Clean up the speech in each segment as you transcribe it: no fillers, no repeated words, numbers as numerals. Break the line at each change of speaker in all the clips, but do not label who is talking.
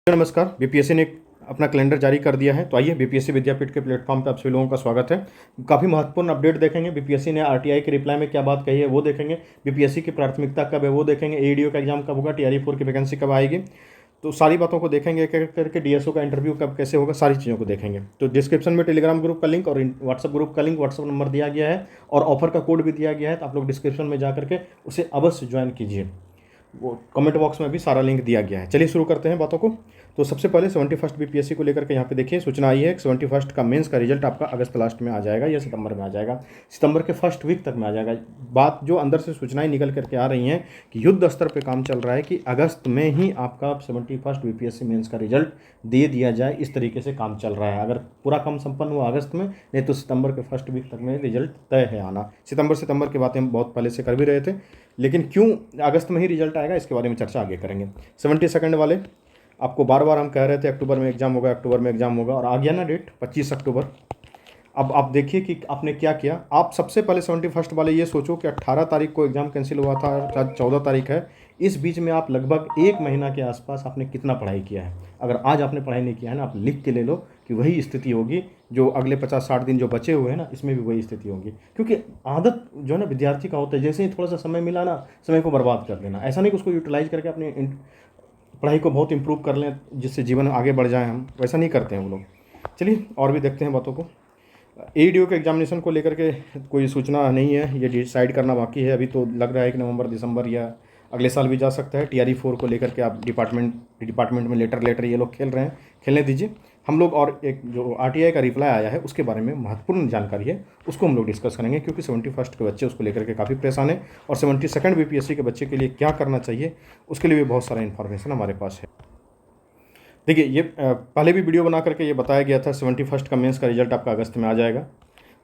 नमस्कार। बीपीएससी ने अपना कैलेंडर जारी कर दिया है, तो आइए बीपीएससी विद्यापीठ के प्लेटफॉर्म पर आप सभी लोगों का स्वागत है। काफ़ी महत्वपूर्ण अपडेट देखेंगे। बीपीएससी ने आरटीआई के रिप्लाई में क्या बात कही है वो देखेंगे। बीपीएससी की प्राथमिकता कब है वो देखेंगे। एईडीओ का एग्जाम कब होगा, टीआरई 4 की वैकेंसी कब आएगी, तो सारी बातों को देखेंगे। एक एक करके डीएसओ का इंटरव्यू कब कैसे होगा, सारी चीज़ों को देखेंगे। तो डिस्क्रिप्शन में टेलीग्राम ग्रुप का लिंक और व्हाट्सअप ग्रुप का लिंक, व्हाट्सअप नंबर दिया गया है और ऑफर का कोड भी दिया गया है, तो आप लोग डिस्क्रिप्शन में जा करके उसे अवश्य ज्वाइन कीजिए। वो कमेंट बॉक्स में भी सारा लिंक दिया गया है। चलिए शुरू करते हैं बातों को। तो सबसे पहले 71st बीपीएससी को लेकर के यहाँ पे देखिए सूचना आई है कि 71st का मेंस का रिजल्ट आपका अगस्त लास्ट में आ जाएगा या सितंबर में आ जाएगा। सितंबर के फर्स्ट वीक तक में आ जाएगा। बात जो अंदर से सूचनाएं निकल करके आ रही हैं कि युद्ध स्तर पे काम चल रहा है कि अगस्त में ही आपका 71st बीपीएससी मेंस का रिजल्ट दे दिया जाए, इस तरीके से काम चल रहा है। अगर पूरा काम संपन्न हुआ अगस्त में, नहीं तो सितंबर के फर्स्ट वीक तक में रिजल्ट तय है आना। सितंबर की बातें हम बहुत पहले से कर भी रहे थे, लेकिन क्यों अगस्त में ही रिजल्ट आएगा इसके बारे में चर्चा आगे करेंगे। 72nd वाले आपको बार बार हम कह रहे थे अक्टूबर में एग्जाम होगा, अक्टूबर में एग्जाम होगा, और आ गया ना डेट 25 अक्टूबर। अब आप देखिए कि आपने क्या किया। आप सबसे पहले 71st वाले ये सोचो कि 18 तारीख को एग्ज़ाम कैंसिल हुआ था, आज 14 तारीख है। इस बीच में आप लगभग एक महीना के आसपास आपने कितना पढ़ाई किया है। अगर आज आपने पढ़ाई नहीं किया है ना, आप लिख के ले लो कि वही स्थिति होगी जो अगले 50-60 दिन जो बचे हुए हैं ना, इसमें भी वही स्थिति होगी। क्योंकि आदत जो है ना विद्यार्थी का होता है, जैसे ही थोड़ा सा समय मिला ना, समय को बर्बाद कर देना। ऐसा नहीं कि उसको यूटिलाइज करके अपने पढ़ाई को बहुत इंप्रूव कर लें जिससे जीवन आगे बढ़ जाए, हम वैसा नहीं करते हैं वो लोग। चलिए और भी देखते हैं बातों को। एईडीओ के एग्जामिनेशन को लेकर के कोई सूचना नहीं है, ये डिसाइड करना बाकी है। अभी तो लग रहा है कि नवंबर दिसंबर या अगले साल भी जा सकता है। टीआरई 4 को लेकर के आप डिपार्टमेंट में लेटर ये लोग खेल रहे हैं, खेलने दीजिए। हम लोग और एक जो आरटीआई का रिप्लाई आया है उसके बारे में महत्वपूर्ण जानकारी है, उसको हम लोग डिस्कस करेंगे, क्योंकि 71st के बच्चे उसको लेकर के काफ़ी परेशान है और 72nd बीपीएससी के बच्चे के लिए क्या करना चाहिए उसके लिए भी बहुत सारा इन्फॉर्मेशन हमारे पास है। देखिए, ये पहले भी वीडियो बना करके ये बताया गया था 71st का मेंस का रिजल्ट आपका अगस्त में आ जाएगा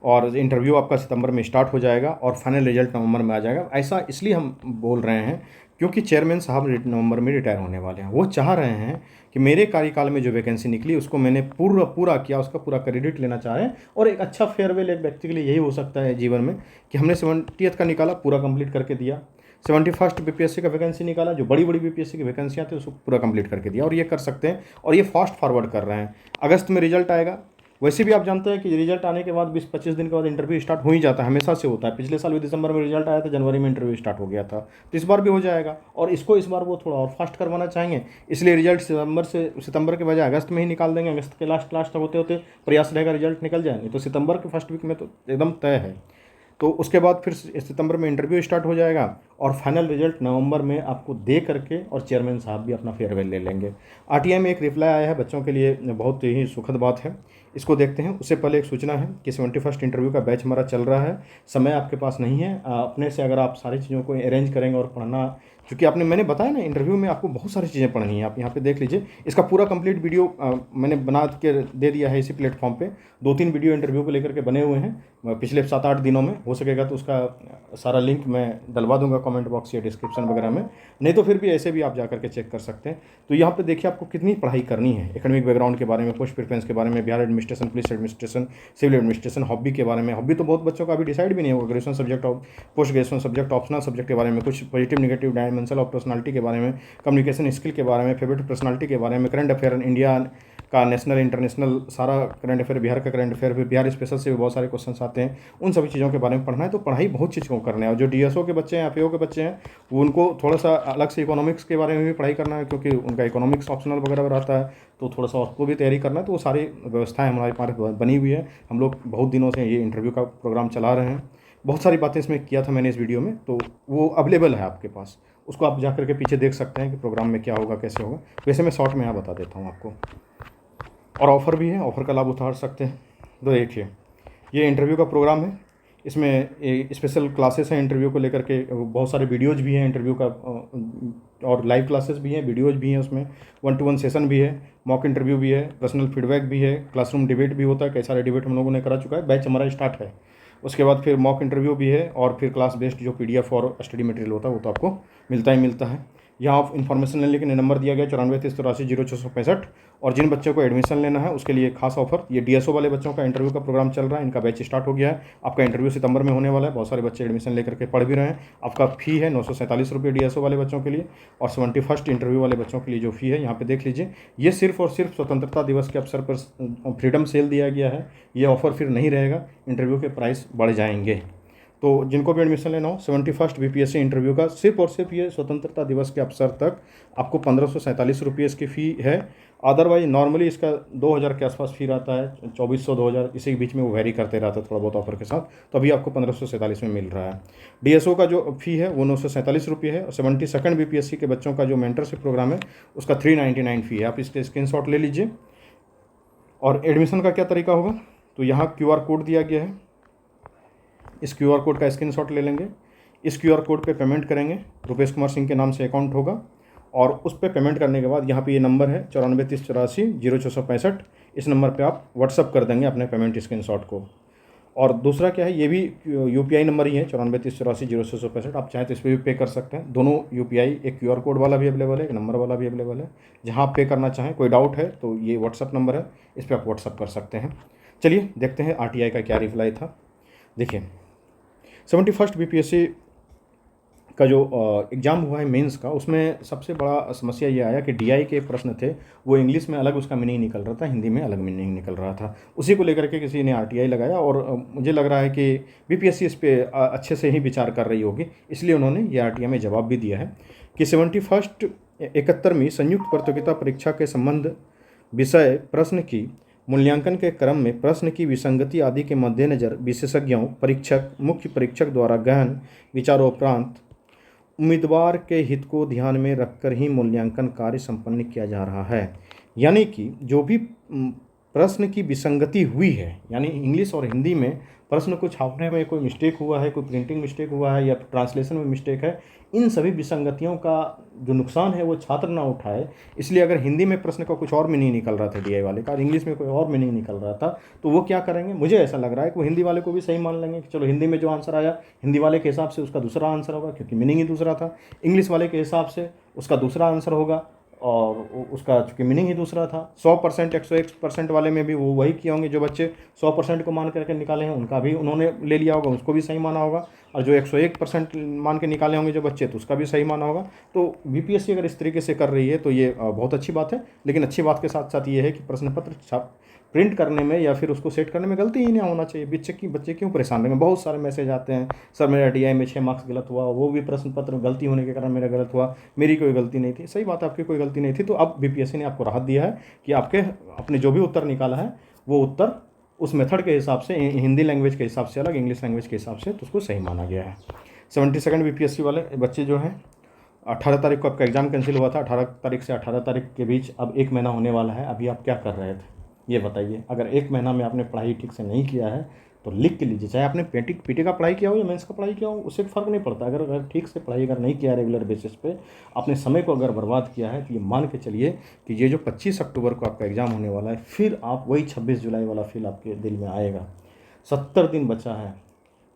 और इंटरव्यू आपका सितंबर में स्टार्ट हो जाएगा और फाइनल रिजल्ट नवंबर में आ जाएगा। ऐसा इसलिए हम बोल रहे हैं क्योंकि चेयरमैन साहब नवंबर में रिटायर होने वाले हैं। वो चाह रहे हैं कि मेरे कार्यकाल में जो वैकेंसी निकली उसको मैंने पूरा किया, उसका पूरा क्रेडिट लेना चाह रहे हैं। और एक अच्छा फेयरवेल एक व्यक्ति के लिए यही हो सकता है जीवन में कि हमने 70th का निकाला, पूरा कंप्लीट करके दिया। 71st बीपीएससी का वैकेंसी निकाला, जो बड़ी बीपीएससी की वैकेंसियाँ थी उसको पूरा कंप्लीट करके दिया, और ये कर सकते हैं। और ये फास्ट फॉरवर्ड कर रहे हैं। अगस्त में रिजल्ट आएगा। वैसे भी आप जानते हैं कि रिजल्ट आने के बाद 20-25 दिन के बाद इंटरव्यू स्टार्ट हो ही जाता है, हमेशा से होता है। पिछले साल भी दिसंबर में रिजल्ट आया था, जनवरी में इंटरव्यू स्टार्ट हो गया था, तो इस बार भी हो जाएगा। और इसको इस बार वो थोड़ा और फास्ट करवाना चाहेंगे, इसलिए रिजल्ट सितंबर के बजाय अगस्त में ही निकाल देंगे। अगस्त के लास्ट तक होते होते प्रयास रहेगा रिजल्ट निकल जाए, नहीं तो सितंबर के फर्स्ट वीक में तो एकदम तय है। तो उसके बाद फिर सितंबर में इंटरव्यू स्टार्ट हो जाएगा और फाइनल रिजल्ट नवंबर में आपको दे करके और चेयरमैन साहब भी अपना फेयरवेल ले लेंगे। आरटीआई में एक रिप्लाई आया है बच्चों के लिए, बहुत ही सुखद बात है, इसको देखते हैं। उससे पहले एक सूचना है कि 71st इंटरव्यू का बैच हमारा चल रहा है। समय आपके पास नहीं है, अपने से अगर आप सारी चीज़ों को अरेंज करेंगे और पढ़ना, क्योंकि मैंने बताया ना इंटरव्यू में आपको बहुत सारी चीज़ें पढ़नी है। आप यहाँ पे देख लीजिए, इसका पूरा कंप्लीट वीडियो मैंने बना के दे दिया है इसी प्लेटफॉर्म पे। 2-3 वीडियो इंटरव्यू को लेकर के बने हुए हैं पिछले 7-8 दिनों में। हो सकेगा तो उसका सारा लिंक मैं डलवा दूंगा कमेंट बॉक्स या डिस्क्रिप्शन वगैरह में, नहीं तो फिर भी ऐसे भी आप जा करके चेक कर सकते हैं। तो यहाँ पे देखिए आपको कितनी पढ़ाई करनी है, एकेडमिक बैकग्राउंड के बारे में, पोस्ट प्रेफरेंस के बारे में, Bihar administration, police administration, civil administration, hobby के बारे में। हॉबी तो बहुत बच्चों का अभी डिसाइड भी नहीं होगा, ग्रेजुएशन सब्जेक्ट और post graduation subject, optional subject के बारे में, कुछ positive negative dimension of personality के बारे में, कम्युनिकेशन स्किल के बारे में, फेवरेट पर्सनालिटी के बारे में, करंट अफेयर इंडिया का, नेशनल इंटरनेशनल सारा करंट अफेयर, बिहार का करंट अफेयर, फिर बिहार स्पेशल से भी बहुत सारे क्वेश्चन आते हैं, उन सभी चीज़ों के बारे में पढ़ना है। तो पढ़ाई बहुत चीज़ को करना है। और जो डीएसओ के बच्चे हैं, एफएओ के बच्चे हैं, उनको थोड़ा सा अलग से इकोनॉमिक्स के बारे में भी पढ़ाई करना है, क्योंकि उनका इकोनॉमिक्स ऑप्शनल वगैरह रहता है, तो थोड़ा सा उसको भी तैयारी करना है। तो वो सारी व्यवस्थाएँ हमारे पास बनी हुई है। हम लोग बहुत दिनों से ये इंटरव्यू का प्रोग्राम चला रहे हैं। बहुत सारी बातें इसमें किया था मैंने इस वीडियो में, तो वो अवेलेबल है आपके पास, उसको आप जा करके पीछे देख सकते हैं कि प्रोग्राम में क्या होगा, कैसे होगा। वैसे मैं शॉर्ट में यहाँ बता देता हूँ आपको। और ऑफ़र भी है, ऑफ़र का लाभ उठा सकते हैं। तो देखिए, ये इंटरव्यू का प्रोग्राम है, इसमें स्पेशल क्लासेस हैं इंटरव्यू को लेकर के, बहुत सारे वीडियोज भी हैं इंटरव्यू का, और लाइव क्लासेस भी हैं, वीडियोज भी हैं उसमें, 1-to-1 सेशन भी है, मॉक इंटरव्यू भी है, पर्सनल फीडबैक भी है, क्लासरूम डिबेट भी होता है। कई सारे डिबेट हम लोगों ने करा चुका है, बैच हमारा स्टार्ट है। उसके बाद फिर मॉक इंटरव्यू भी है, और फिर क्लास बेस्ड जो PDF और स्टडी मटेरियल होता है वो तो आपको मिलता ही मिलता है। यहाँ आप इन्फॉर्मेशन लेने के लिए नंबर दिया गया 94 33 84 0665। और जिन बच्चों को एडमिशन लेना है उसके लिए खास ऑफर, ये डीएसओ वाले बच्चों का इंटरव्यू का प्रोग्राम चल रहा है, इनका बैच स्टार्ट हो गया है। आपका इंटरव्यू सितंबर में होने वाला है, बहुत सारे बच्चे एडमिशन लेकर के पढ़ भी रहे हैं। आपका फ़ी है 947 रुपये डीएसओ वाले बच्चों के लिए, और 71st इंटरव्यू वाले बच्चों के लिए जो फ़ी है यहाँ पे देख लीजिए। ये सिर्फ और सिर्फ स्वतंत्रता दिवस के अवसर पर फ्रीडम सेल दिया गया है, ये ऑफ़र फिर नहीं रहेगा, इंटरव्यू के प्राइस बढ़ जाएंगे। तो जिनको भी एडमिशन लेना हो 71st बीपीएससी इंटरव्यू का सिर्फ और सिर्फ ये स्वतंत्रता दिवस के अवसर तक आपको 1547 रुपये इसकी फ़ी है। अदरवाइज नॉर्मली इसका 2000 के आसपास फ़ी रहता है, 2400 2000 इसी के बीच में वो वेरी करते रहता है थोड़ा बहुत ऑफर के साथ। तो अभी आपको 1547 में मिल रहा है। डीएसओ का जो फ़ी है वो 947 रुपये है, और 72nd बीपीएससी के बच्चों का जो मेंटरशिप प्रोग्राम है उसका 399 फ़ी है। आप इसके स्क्रीनशॉट ले लीजिए। और एडमिशन का क्या तरीका होगा, तो यहाँ QR कोड दिया गया है, इस QR कोड का स्क्रीनशॉट ले लेंगे। इस QR कोड पे पेमेंट करेंगे, रुपेश कुमार सिंह के नाम से अकाउंट होगा, और उस पर पेमेंट करने के बाद यहाँ पे ये नंबर है 94 30 84 0665, इस नंबर पे आप व्हाट्सअप कर देंगे अपने पेमेंट स्क्रीनशॉट को। और दूसरा क्या है, ये भी UPI नंबर ही है 94 30 84 0665, आप चाहें तो इस पर भी पे कर सकते हैं। दोनों UPI, एक QR कोड वाला भी अवेलेबल है, एक नंबर वाला भी अवेलेबल है, जहाँ आप पे करना चाहें। कोई डाउट है तो ये व्हाट्सअप नंबर है, इस पर आप व्हाट्सअप कर सकते हैं। चलिए देखते हैं RTI का क्या रिप्लाई था। देखिए 71st बीपीएससी का जो एग्ज़ाम हुआ है मेंस का, उसमें सबसे बड़ा समस्या ये आया कि DI के प्रश्न थे वो इंग्लिश में अलग उसका मीनिंग निकल रहा था, हिंदी में अलग मीनिंग निकल रहा था। उसी को लेकर के किसी ने RTI लगाया, और मुझे लग रहा है कि बीपीएससी इस पर अच्छे से ही विचार कर रही होगी, इसलिए उन्होंने ये RTI में जवाब भी दिया है कि 71st 71वीं संयुक्त प्रतियोगिता परीक्षा के संबंध विषय प्रश्न की मूल्यांकन के क्रम में प्रश्न की विसंगति आदि के मद्देनज़र विशेषज्ञों, परीक्षक, मुख्य परीक्षक द्वारा गहन विचारोपरांत उम्मीदवार के हित को ध्यान में रखकर ही मूल्यांकन कार्य संपन्न किया जा रहा है। यानी कि जो भी प्रश्न की विसंगति हुई है, यानी इंग्लिश और हिंदी में प्रश्न को छापने में कोई मिस्टेक हुआ है, कोई प्रिंटिंग मिस्टेक हुआ है, या ट्रांसलेशन में मिस्टेक है, इन सभी विसंगतियों का जो नुकसान है वो छात्र ना उठाए। इसलिए अगर हिंदी में प्रश्न का कुछ और मीनिंग निकल रहा था DI वाले का, और इंग्लिश में कोई और मीनिंग निकल रहा था, तो वो क्या करेंगे, मुझे ऐसा लग रहा है कि वो हिंदी वाले को भी सही मान लेंगे कि चलो हिंदी में जो आंसर आया हिंदी वाले के हिसाब से उसका दूसरा आंसर होगा, क्योंकि मीनिंग ही दूसरा था। इंग्लिश वाले के हिसाब से उसका दूसरा आंसर होगा, और उसका चूँकि मीनिंग ही दूसरा था। 100% 101% वाले में भी वो वही किए होंगे, जो बच्चे 100% को मान करके निकाले हैं उनका भी उन्होंने ले लिया होगा, उसको भी सही माना होगा, और जो 101% मान के निकाले होंगे जो बच्चे, तो उसका भी सही माना होगा। तो बीपीएससी अगर इस तरीके से कर रही है तो ये बहुत अच्छी बात है। लेकिन अच्छी बात के साथ साथ ये है कि प्रश्न पत्र प्रिंट करने में या फिर उसको सेट करने में गलती ही नहीं होना चाहिए। बच्चे क्यों परेशान रहेंगे। बहुत सारे मैसेज आते हैं, सर मेरा DI में 6 मार्क्स गलत हुआ, वो भी प्रश्न पत्र में गलती होने के कारण मेरा गलत हुआ, मेरी कोई गलती नहीं थी। सही बात है, आपकी कोई गलती नहीं थी। तो अब बीपीएससी ने आपको राहत दिया है कि आपने जो भी उत्तर निकाला है वो उत्तर उस मेथड के हिसाब से, हिंदी लैंग्वेज के हिसाब से अलग, इंग्लिश लैंग्वेज के हिसाब से, तो उसको सही माना गया है। 72nd बीपीएससी वाले बच्चे जो हैं, 18 तारीख को आपका एग्ज़ाम कैंसिल हुआ था, 18 तारीख से 18 तारीख के बीच अब 1 महीना होने वाला है। अभी आप क्या कर रहे थे ये बताइए। अगर 1 महीना में आपने पढ़ाई ठीक से नहीं किया है तो लिख के लीजिए, चाहे आपने पीटी का पढ़ाई किया हो या मेंस का पढ़ाई किया हो, उससे फ़र्क नहीं पड़ता। अगर ठीक से पढ़ाई अगर नहीं किया रेगुलर बेसिस पे, आपने समय को अगर बर्बाद किया है, तो ये मान के चलिए कि ये जो 25 अक्टूबर को आपका एग्ज़ाम होने वाला है, फिर आप वही 26 जुलाई वाला फील आपके दिल में आएगा। 70 दिन बचा है,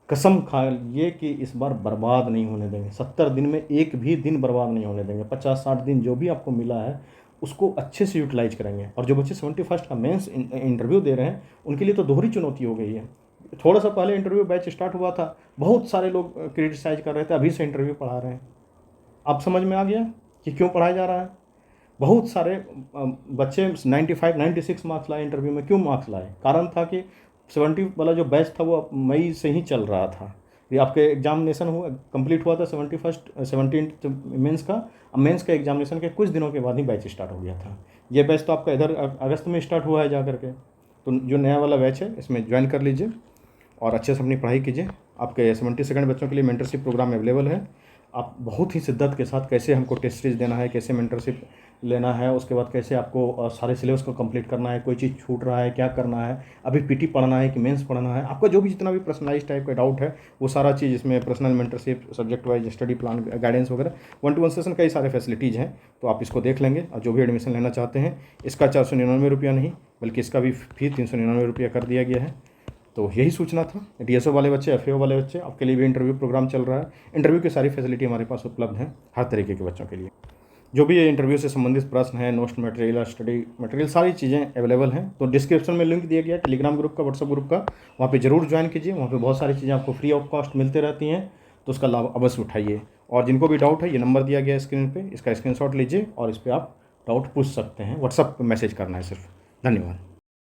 कसम खा लिए कि इस बार बर्बाद नहीं होने देंगे। 70 दिन में एक भी दिन बर्बाद नहीं होने देंगे। 50-60 दिन जो भी आपको मिला है उसको अच्छे से यूटिलाइज करेंगे। और जो बच्चे 71st का मेंस इंटरव्यू दे रहे हैं उनके लिए तो दोहरी चुनौती हो गई है। थोड़ा सा पहले इंटरव्यू बैच स्टार्ट हुआ था, बहुत सारे लोग क्रिटिसाइज कर रहे थे, अभी से इंटरव्यू पढ़ा रहे हैं। अब समझ में आ गया कि क्यों पढ़ाया जा रहा है। बहुत सारे बच्चे 95 96 मार्क्स लाए इंटरव्यू में। क्यों मार्क्स लाए? कारण था कि 70 वाला जो बैच था वो मई से ही चल रहा था। ये आपके एग्जामिनेशन कंप्लीट हुआ था 17 मेंस का। अब मेंस का एग्जामिनेशन के कुछ दिनों के बाद ही बैच स्टार्ट हो गया था। ये बैच तो आपका इधर अगस्त में स्टार्ट हुआ है जा करके। तो जो नया वाला बैच है इसमें ज्वाइन कर लीजिए और अच्छे से अपनी पढ़ाई कीजिए। आपके 72 बच्चों के लिए मेंटरशिप प्रोग्राम अवेलेबल है। आप बहुत ही शिद्दत के साथ कैसे हमको टेस्ट सीरीज देना है, कैसे मेंटरशिप लेना है, उसके बाद कैसे आपको सारे सिलेबस को कंप्लीट करना है, कोई चीज़ छूट रहा है, क्या करना है, अभी पीटी पढ़ना है कि मेंस पढ़ना है, आपका जो भी जितना भी पर्सनलाइज टाइप का डाउट है वो सारा चीज़ इसमें personal mentorship, subject wise study plan, guidance वगैरह 1-to-1 सेशन कई सारे फैसिलिटीज़ हैं। तो आप इसको देख लेंगे। और जो भी एडमिशन लेना चाहते हैं इसका 499 रुपया नहीं बल्कि इसका भी फीस 399 रुपया कर दिया गया है। तो यही सूचना था। DSO वाले बच्चे, FAO वाले बच्चे, आपके लिए भी इंटरव्यू प्रोग्राम चल रहा है। इंटरव्यू की सारी फैसिलिटी हमारे पास उपलब्ध है हर तरीके के बच्चों के लिए। जो भी ये इंटरव्यू से संबंधित प्रश्न है, नोट्स मटेरियल, स्टडी मटेरियल, सारी चीज़ें अवेलेबल हैं। तो डिस्क्रिप्शन में लिंक दिया गया टेलीग्राम ग्रुप का, व्हाट्सअप ग्रुप का, वहाँ पे जरूर ज्वाइन कीजिए। वहाँ पे बहुत सारी चीज़ें आपको फ्री ऑफ कॉस्ट मिलती रहती हैं, तो उसका लाभ अवश्य उठाइए। और जिनको भी डाउट है, ये नंबर दिया गया है स्क्रीन पे, इसका स्क्रीनशॉट लीजिए और इस पर आप डाउट पूछ सकते हैं। व्हाट्सअप पे मैसेज करना है सिर्फ। धन्यवाद।